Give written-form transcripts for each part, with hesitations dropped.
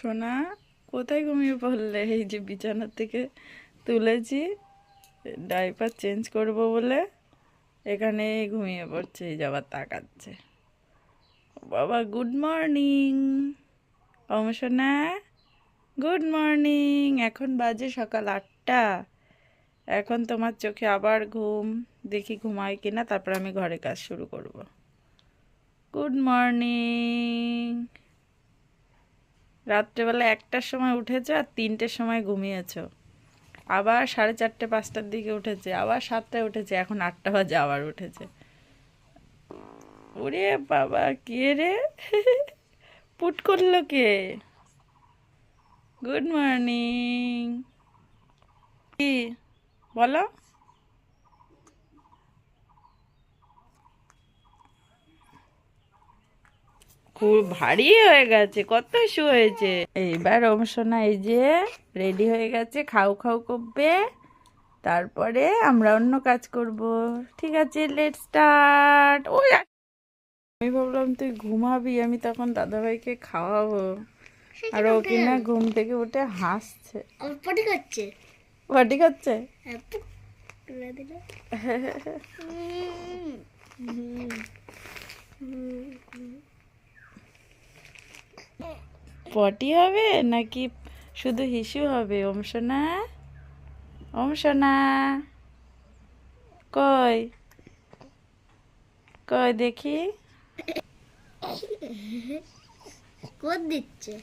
সোনা কোথায় ঘুমিয়ে পড়লে? এই যে বিছানা থেকে তুলেছি, ডাইপার চেঞ্জ করব বলে এখানে ঘুমিয়ে পড়ছে। এই যাবার তাকাচ্ছে। বাবা গুড মর্নিং। সোনা গুড মর্নিং। এখন বাজে সকাল 8টা। এখন তোমার চোখে আবার ঘুম। দেখি ঘুমায় কিনা, তারপর আমি ঘরে কাজ শুরু করব। Good morning. রাত্রেবেলা 1টার সময় উঠেছো আর 3টের সময় ঘুমিয়েছো। আবার 4:30 5টার দিকে উঠেছে, আবার 7টায় উঠেছে, এখন 8টা বাজে আবার উঠেছে। ওরে বাবা, কে রে? পুট করলো কে? Good morning. কি বলো? খুব ভারী হয়ে গেছে, কত শু হয়েছে। এইবার সোনা এই যে রেডি হয়ে গেছে, খাও খাও করবে, তারপরে আমরা অন্য কাজ করব। ঠিক আছে, লেট স্টার্ট। ওই আমি ভাবলাম তুই ঘুমাবি, আমি তখন দাদাভাইকে খাওয়াবো, আর ও কিনা ঘুম থেকে উঠে হাসছে। পটি করছে। পটি করছে? পটি হবে নাকি শুধু হিসু হবে? সোনা, সোনা কই কই দেখি। কোদ দিচ্ছে।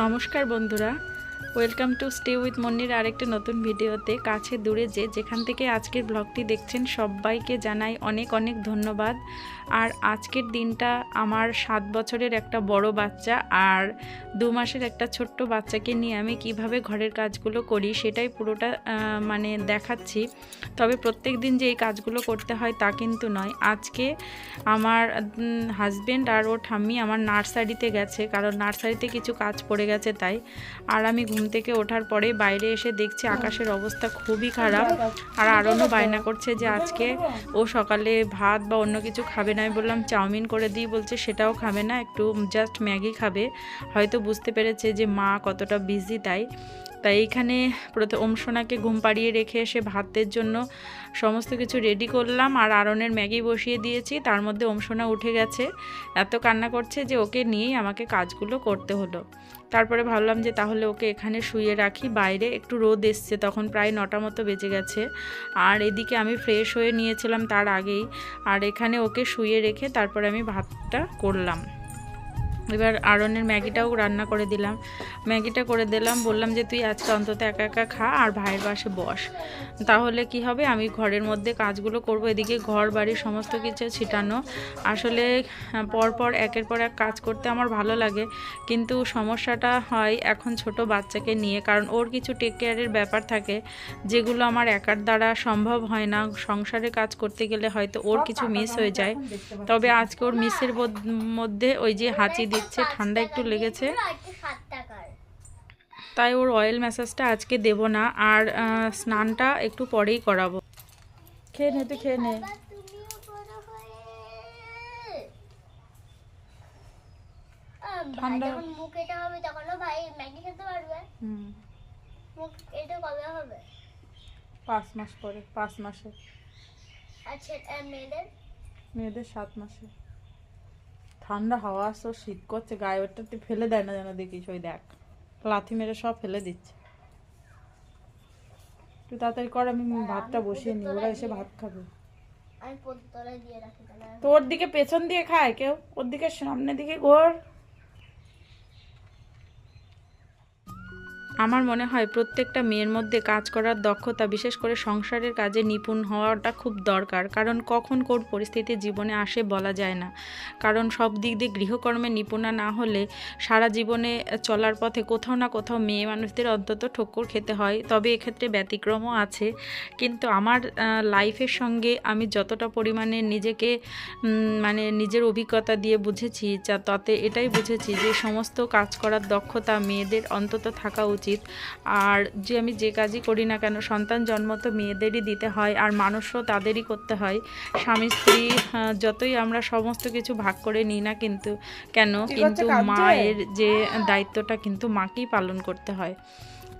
নমস্কার বন্ধুরা, ওয়েলকাম টু স্টে উইথ মন্নির আরেকটা নতুন ভিডিওতে। কাছে দূরে যেখান থেকে আজকের ব্লগটি দেখছেন সবাইকে জানাই অনেক অনেক ধন্যবাদ। আর আজকের দিনটা আমার 7 বছরের একটা বড় বাচ্চা আর 2 মাসের একটা ছোট্ট বাচ্চাকে নিয়ে আমি কিভাবে ঘরের কাজগুলো করি সেটাই পুরোটা মানে দেখাচ্ছি। তবে প্রত্যেক দিন যে এই কাজগুলো করতে হয় তা কিন্তু নয়। আজকে আমার হাজবেন্ড আর ওর ঠাম্মি আমার নার্সারিতে গেছে, কারণ নার্সারিতে কিছু কাজ পড়ে গেছে তাই। আর আমি ঘুম থেকে ওঠার পরে বাইরে এসে দেখছি আকাশের অবস্থা খুবই খারাপ। আর আরনও বায়না করছে যে আজকে ও সকালে ভাত বা অন্য কিছু খাবে না। আমি বললাম চাউমিন করে দিই, বলছে সেটাও খাবে না, একটু জাস্ট ম্যাগি খাবে। হয়তো বুঝতে পেরেছে যে মা কতটা বিজি, তাই এইখানে সোনাকে ঘুম পাড়িয়ে রেখে এসে ভাতের জন্য সমস্ত কিছু রেডি করলাম আর আরনের ম্যাগি বসিয়ে দিয়েছি। তার মধ্যে সোনা উঠে গেছে, এত কান্না করছে যে ওকে নিয়েই আমাকে কাজগুলো করতে হলো। তারপরে ভাবলাম যে তাহলে ওকে এখানে শুয়ে রাখি, বাইরে একটু রোদ এসছে, তখন প্রায় 9টা মতো বেজে গেছে। আর এদিকে আমি ফ্রেশ হয়ে নিয়েছিলাম তার আগেই, আর এখানে ওকে শুয়ে রেখে তারপরে আমি ভাতটা করলাম। এবার আরনের ম্যাগিটাও রান্না করে দিলাম, বললাম যে তুই আজকে অন্তত একা একা খা আর ভাইয়ের পাশে বস, তাহলে কি হবে আমি ঘরের মধ্যে কাজগুলো করব। এদিকে ঘর বাড়ি সমস্ত কিছু ছিটানো। আসলে পরপর একের পর এক কাজ করতে আমার ভালো লাগে, কিন্তু সমস্যাটা হয় এখন ছোট বাচ্চাকে নিয়ে, কারণ ওর কিছু টেক কেয়ারের ব্যাপার থাকে যেগুলো আমার একার দ্বারা সম্ভব হয় না। সংসারে কাজ করতে গেলে হয়তো ওর কিছু মিস হয়ে যায়। তবে আজকে ওর মিসের মধ্যে ওই যে হাঁচি দিচ্ছে, ঠান্ডা একটু লেগেছে, তাই ওর অয়েল ম্যাসাজটা আজকে দেব না, আর স্নানটা একটু পরেই করাবো। খেয়ে নে, তুই খেয়ে নে। ঠান্ডা যখন মুখ এটা হবে তখনও ভাই ম্যাগি খেতে পারবে। মুখ এটা কবে হবে? 5 মাস পরে, 5 মাসে। আচ্ছা, মেয়েদের 7 মাসে। ঠান্ডা হাওয়া আসছে, শীত করছে, গায়ে ওটাতে ফেলে দেয় না যেন, দেখিস ওই দেখ লাথি মেরে সব ফেলে দিচ্ছে। তুই তাড়াতাড়ি কর, আমি ভাতটা বসিয়ে নি, ওরা এসে ভাত খাবে। আমি তলায় দিয়ে রাখি তাহলে। তোর দিকে পেছন দিয়ে খায় কেউ, ওর দিকে সামনের দিকে ঘোর। আমার মনে হয় প্রত্যেকটা মেয়ের মধ্যে কাজ করার দক্ষতা, বিশেষ করে সংসারের কাজে নিপুণ হওয়াটা খুব দরকার, কারণ কখন কোন পরিস্থিতি জীবনে আসে বলা যায় না। কারণ সব দিক দিয়ে গৃহকর্মে নিপুণা না হলে সারা জীবনে চলার পথে কোথাও না কোথাও মেয়ে মানুষদের অন্তত ঠক্কর খেতে হয়। তবে এক্ষেত্রে ব্যতিক্রমও আছে, কিন্তু আমার লাইফের সঙ্গে আমি যতটা পরিমাণে নিজেকে মানে নিজের অভিজ্ঞতা দিয়ে বুঝেছি, তাতে এটাই বুঝেছি যে সমস্ত কাজ করার দক্ষতা মেয়েদের অন্তত থাকা উচিত। উচিত। আর যে আমি যে কাজই করি না কেন, সন্তান জন্ম তো মেয়েদেরই দিতে হয়, আর মানুষও তাদেরই করতে হয়। স্বামী স্ত্রী যতই আমরা সমস্ত কিছু ভাগ করে নিই না কিন্তু কিন্তু মায়ের যে দায়িত্বটা কিন্তু মাকেই পালন করতে হয়।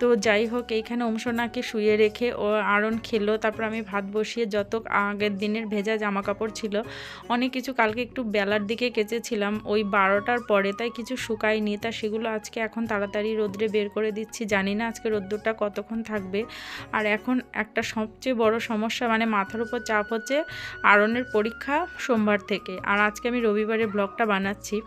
তো যাই হোক, এইখানে ওমসোনাকে শুয়ে রেখে ও আরন খেলো, তারপর আমি ভাত বসিয়ে যত আগের দিনের ভেজা জামা কাপড় ছিল, অনেক কিছু কালকে একটু বেলার দিকে কেচেছিলাম ওই 12টার পরে, তাই কিছু শুকায়নি, তা সেগুলো আজকে এখন তাড়াতাড়ি রোদ্রে বের করে দিচ্ছি। জানি না আজকে রোদ্দুরটা কতক্ষণ থাকবে। আর এখন একটা সবচেয়ে বড় সমস্যা, মানে মাথার উপর চাপ হচ্ছে, আরনের পরীক্ষা সোমবার থেকে, আর আজকে আমি রবিবারের ব্লগটা বানাচ্ছি।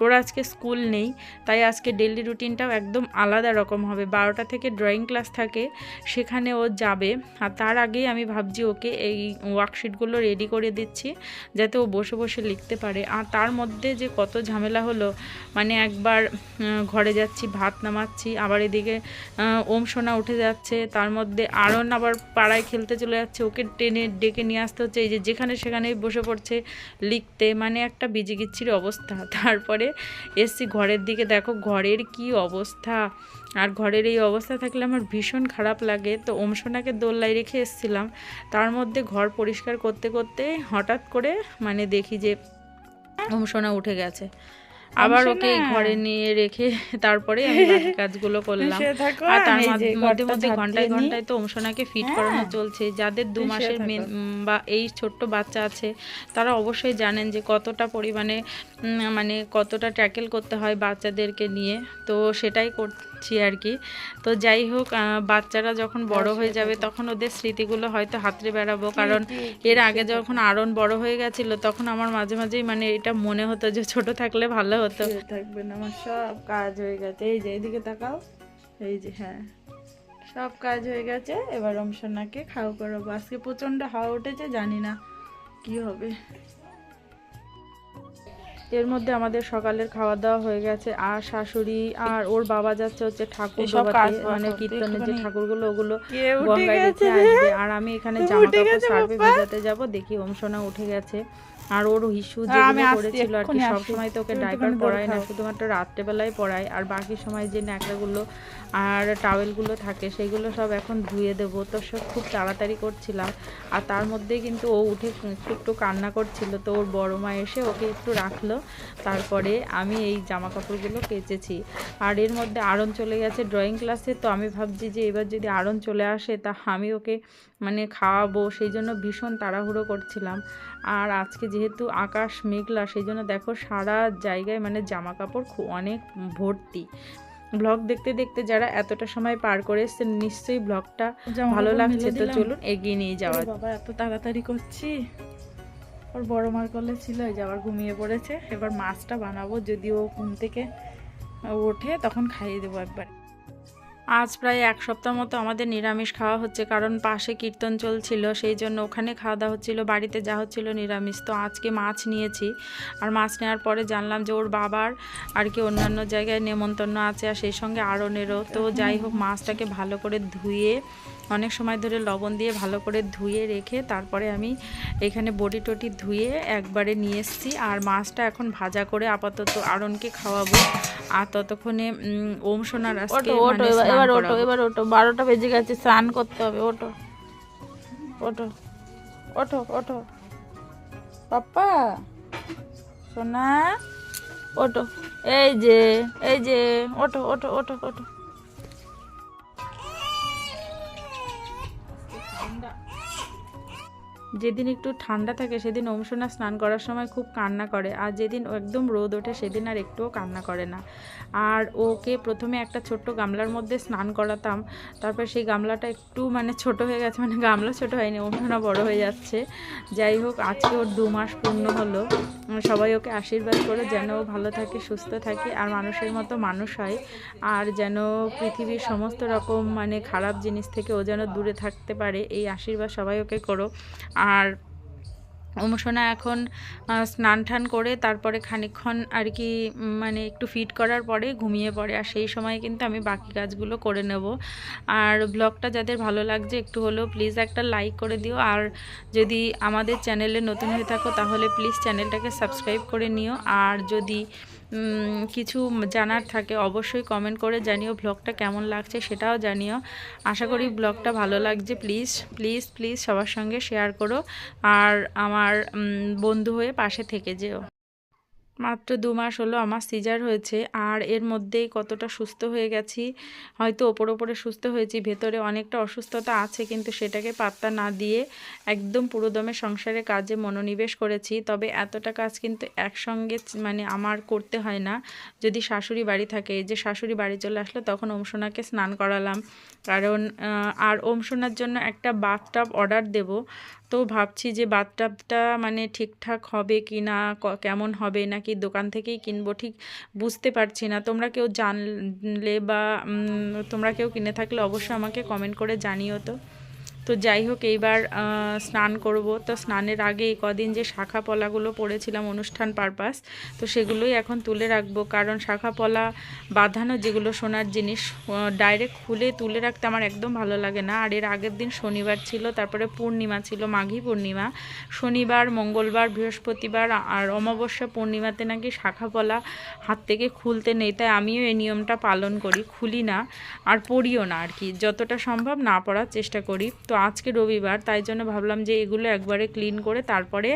ওর আজকে স্কুল নেই, তাই আজকে ডেইলি রুটিনটাও একদম আলাদা রকম হবে। 12টা থেকে ড্রয়িং ক্লাস থাকে, সেখানে ও যাবে। আর তার আগেই আমি ভাবছি ওকে এই ওয়ার্কশিটগুলো রেডি করে দিচ্ছি, যাতে ও বসে বসে লিখতে পারে। আর তার মধ্যে যে কত ঝামেলা হলো, মানে একবার ঘরে যাচ্ছি, ভাত নামাচ্ছি, আবার এদিকে ওমসোনা উঠে যাচ্ছে, তার মধ্যে আরন আবার পাড়ায় খেলতে চলে যাচ্ছে, ওকে টেনে ডেকে নিয়ে আসতে হচ্ছে, এই যে যেখানে সেখানেই বসে পড়ছে লিখতে, মানে একটা বিজিগিচ্ছির অবস্থা। তারপরে এসছি ঘরের দিকে, দেখো ঘরের কি অবস্থা। আর ঘরের এই অবস্থা থাকলে আমার ভীষণ খারাপ লাগে। তো ওমসোনাকে দোল্লায় রেখে এসেছিলাম, তার মধ্যে ঘর পরিষ্কার করতে করতে হঠাৎ করে মানে দেখি যে ওমসোনা উঠে গেছে। আবার ওকে ঘরে নিয়ে রেখে তারপরে আমি বাকি কাজগুলো করলাম। আর তার মধ্যে মধ্যে ঘন্টায় ঘন্টায় তো ওমসোনাকে ফিট করানো চলছে। যাদের 2 মাসের বা এই ছোট্ট বাচ্চা আছে, তারা অবশ্যই জানেন যে কতটা পরিমাণে মানে কতটা ট্যাকেল করতে হয় বাচ্চাদেরকে নিয়ে। তো সেটাই করছি আর কি। তো যাই হোক, বাচ্চারা যখন বড় হয়ে যাবে তখন ওদের স্মৃতিগুলো হয়তো হাতড়ে বেড়াবো। কারণ এর আগে যখন আরন বড় হয়ে গেছিলো, তখন আমার মাঝে মাঝেই মানে এটা মনে হতো যে ছোট থাকলে ভালো হতো। থাকবে না, আমার সব কাজ হয়ে গেছে। এই যে এদিকে তাকাও, এই যে হ্যাঁ, সব কাজ হয়ে গেছে। এবার ওমসোনাকে খাওয়া করাবো। আজকে প্রচন্ড হাওয়া উঠেছে, জানি না কি হবে। এর মধ্যে আমাদের সকালের খাওয়া দাওয়া হয়ে গেছে। আর শাশুড়ি আর ওর বাবা যাচ্ছে হচ্ছে ঠাকুর ডোবাতে, মানে কীর্তনের যে ঠাকুরগুলো ওগুলো গঙ্গায় রেখে আসবে। আর আমি এখানে জামা কাপড় সার্ফে ভেজাতে যাবো। দেখি ওমসোনা উঠে গেছে। আর ওর হিসু যেগুলো করেছিল আর কি, সবসময় তো ওকে ডাইপার পরায় না, শুধুমাত্র রাত্রেবেলায় পরায়। আর বাকি সময় যে ন্যাকড়াগুলো আর টাওয়েলগুলো থাকে সেইগুলো সব এখন ধুয়ে দেবো। তো সব খুব তাড়াতাড়ি করছিলাম। আর তার মধ্যে কিন্তু ও উঠে একটু কান্না করছিল, তো ওর বড় মা এসে ওকে একটু রাখলো। তারপরে আমি এই জামা কাপড়গুলো কেচেছি। আর এর মধ্যে আরন চলে গেছে ড্রয়িং ক্লাসে। তো আমি ভাবছি যে এবার যদি আরন চলে আসে তা আমি ওকে মানে খাওয়াবো, সেই জন্য ভীষণ তাড়াহুড়ো করছিলাম। আর আজকে যেহেতু আকাশ মেঘলা, সেই জন্য দেখো সারা জায়গায় মানে জামা কাপড় অনেক ভর্তি। ব্লগ দেখতে দেখতে যারা এতটা সময় পার করে এসছেন, নিশ্চয়ই ব্লগটা ভালো লাগছে। তো চলুন এগিয়ে নিয়ে যাওয়া। বাবা এত তাড়াতাড়ি করছি। ওর বড় মার কোলে ছিল, এই যে আবার ঘুমিয়ে পড়েছে। এবার মাছটা বানাবো, যদি ও ঘুম থেকে ওঠে তখন খাইয়ে দেবো একবার। আজ প্রায় 1 সপ্তাহ মতো আমাদের নিরামিষ খাওয়া হচ্ছে, কারণ পাশে কীর্তন চলছিল, সেই জন্য ওখানে খাওয়া দাওয়া হচ্ছিলো। বাড়িতে যা হচ্ছিল নিরামিষ। তো আজকে মাছ নিয়েছি। আর মাছ নেওয়ার পরে জানলাম যে ওর বাবার আর কি অন্যান্য জায়গায় নেমন্তন্ন আছে, আর সেই সঙ্গে আরনেরও। তো যাই হোক, মাছটাকে ভালো করে ধুয়ে অনেক সময় ধরে লবণ দিয়ে ভালো করে ধুয়ে রেখে তারপরে আমি এখানে বটি টটি ধুয়ে একবারে নিয়ে এসেছি। আর মাছটা এখন ভাজা করে আপাতত আরনকে খাওয়াবো। আর ততক্ষণে ওমসোনার আজকে এবার ওঠো, এবার ওঠো, 12টা বেজে গেছে, স্নান করতে হবে। ওঠো ওঠো ওঠো ওঠো পাপ্পা সোনা, ওঠো। এই যে ওঠো ওঠো ওঠো ওঠো। যেদিন একটু ঠান্ডা থাকে সেদিন ওমসোনা স্নান করার সময় খুব কান্না করে, আর যেদিন একদম রোদ ওঠে সেদিন আর একটুও কান্না করে না। আর ওকে প্রথমে একটা ছোট্ট গামলার মধ্যে স্নান করাতাম, তারপর সেই গামলাটা একটু মানে ছোট হয়ে গেছে, মানে গামলা ছোট হয়নি, ওমসোনা বড় হয়ে যাচ্ছে। যাই হোক, আজকে ওর 2 মাস পূর্ণ হলো। সবাই ওকে আশীর্বাদ করে যেন ও ভালো থাকে, সুস্থ থাকে, আর মানুষের মতো মানুষ হয়, আর যেন পৃথিবীর সমস্ত রকম মানে খারাপ জিনিস থেকে ও যেন দূরে থাকতে পারে, এই আশীর্বাদ সবাই ওকে করো। আর ওমসোনা এখন স্নান টান করে তারপরে খানিকক্ষণ আর কি মানে একটু ফিট করার পরে ঘুমিয়ে পড়ে। আর সেই সময় কিন্তু আমি বাকি কাজগুলো করে নেব। আর ব্লগটা যাদের ভালো লাগছে একটু হলেও প্লিজ একটা লাইক করে দিও। আর যদি আমাদের চ্যানেলে নতুন হয়ে থাকো তাহলে প্লিজ চ্যানেলটাকে সাবস্ক্রাইব করে নিও। আর যদি কিছু জানার থাকে অবশ্যই কমেন্ট করে জানিও, ব্লগটা কেমন লাগছে সেটাও জানিও। আশা করি ব্লগটা ভালো লাগছে। প্লিজ প্লিজ প্লিজ সবার সঙ্গে শেয়ার করো আর আমার বন্ধু হয়ে পাশে থেকে যেও। মাত্র 2 মাস হলো আমার সিজার হয়েছে, আর এর মধ্যেই কতটা সুস্থ হয়ে গেছি। হয়তো ওপরে সুস্থ হয়েছি, ভেতরে অনেকটা অসুস্থতা আছে, কিন্তু সেটাকে পাত্তা না দিয়ে একদম পুরোদমে সংসারের কাজে মনোনিবেশ করেছি। তবে এতটা কাজ কিন্তু একসঙ্গে মানে আমার করতে হয় না যদি শাশুড়ি বাড়ি থাকে। এই যে শাশুড়ি বাড়ি চলে আসলো, তখন ওমসোনাকে স্নান করালাম, কারণ আর ওমসোনার জন্য একটা বাথটাব অর্ডার দেব। তো ভাবছি যে বাথটাবটা মানে ঠিকঠাক হবে কি না, কেমন হবে, নাকি দোকান থেকেই কিনবো, ঠিক বুঝতে পারছি না। তোমরা কেউ জানলে বা তোমরা কেউ কিনে থাকলে অবশ্যই আমাকে কমেন্ট করে জানিও। তো যাই হোক, এইবার স্নান করব। তো স্নানের আগে এই কদিন যে শাখা পলাগুলো পড়েছিলাম অনুষ্ঠান পারপাস, তো সেগুলোই এখন তুলে রাখবো, কারণ শাখা পলা বাঁধানো যেগুলো সোনার জিনিস ডাইরেক্ট খুলে তুলে রাখতে আমার একদম ভালো লাগে না। আর এর আগের দিন শনিবার ছিল, তারপরে পূর্ণিমা ছিল, মাঘী পূর্ণিমা। শনিবার, মঙ্গলবার, বৃহস্পতিবার আর অমাবস্যা পূর্ণিমাতে নাকি শাখা পলা হাত থেকে খুলতে নেই, তাই আমিও এই নিয়মটা পালন করি, খুলি না আর পড়িও না, আর কি যতটা সম্ভব না পড়ার চেষ্টা করি। তো আজকে রবিবার, তাই জন্য ভাবলাম যে এগুলো একবারে ক্লিন করে তারপরে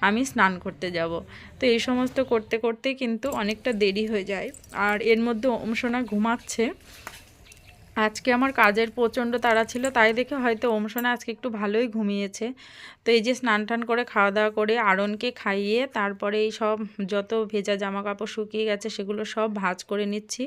আমি স্নান করতে যাব। তো এই সমস্ত করতে করতে কিন্তু অনেকটা দেরি হয়ে যায়। আর এর মধ্যে ওমসোনা ঘুমাচ্ছে। আজকে আমার কাজের প্রচণ্ড তাড়া ছিল, তাই দেখে হয়তো ওমসোনা আজকে একটু ভালোই ঘুমিয়েছে। তো এই যে স্নান টান করে খাওয়া দাওয়া করে আরনকে খাইয়ে তারপরে এই সব যত ভেজা জামা কাপড় শুকিয়ে গেছে সেগুলো সব ভাঁজ করে নিচ্ছি,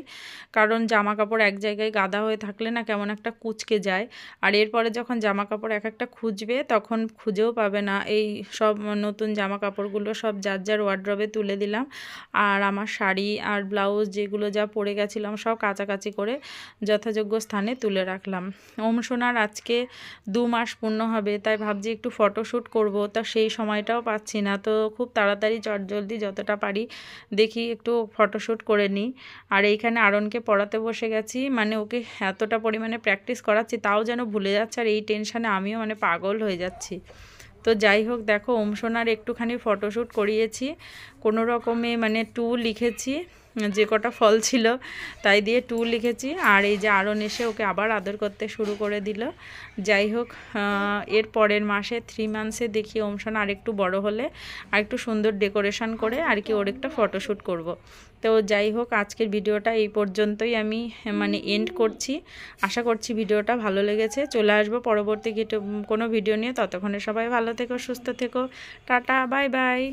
কারণ জামা কাপড় এক জায়গায় গাদা হয়ে থাকলে না কেমন একটা কুঁচকে যায়। আর এরপরে যখন জামা কাপড় এক একটা খুঁজবে তখন খুঁজেও পাবে না। এই সব নতুন জামা কাপড়গুলো সব যার যার ওয়ার্ড্রবে তুলে দিলাম, আর আমার শাড়ি আর ব্লাউজ যেগুলো যা পরে গেছিলাম সব কাচাকাচি করে যথাযোগ্য স্থানে তুলে রাখলাম। ওমসোনার আজকে 2 মাস পূর্ণ হবে, তাই ভাবছি একটু ফটোশ্যুট করব, তা সেই সময়টাও পাচ্ছি না। তো খুব তাড়াতাড়ি চটজলদি যতটা পারি দেখি একটু ফটোশ্যুট করে নিই। আর এইখানে আরনকে পড়াতে বসে গেছি, মানে ওকে এতটা পরিমাণে প্র্যাকটিস করাচ্ছি তাও যেন ভুলে যাচ্ছে, আর এই টেনশানে আমিও মানে পাগল হয়ে যাচ্ছি। তো যাই হোক, দেখো ওমসোনার একটুখানি ফটোশ্যুট করিয়েছি, কোনো রকমে মানে 2 লিখেছি, যে কটা ফল ছিল তাই দিয়ে 2 লিখেছি। আর এই যে আরন এসে ওকে আবার আদর করতে শুরু করে দিল। যাই হোক, এর পরের মাসে 3 মান্থসে দেখি ওমসোনা আরেকটু বড় হলে আরেকটু সুন্দর ডেকোরেশন করে আর কি ওর একটা ফটোশ্যুট করব। তো যাই হোক, আজকের ভিডিওটা এই পর্যন্তই আমি মানে এন্ড করছি। আশা করছি ভিডিওটা ভালো লেগেছে। চলে আসবো পরবর্তী কোনো ভিডিও নিয়ে। ততক্ষণে সবাই ভালো থেকো, সুস্থ থেকো, টাটা, বাই বাই।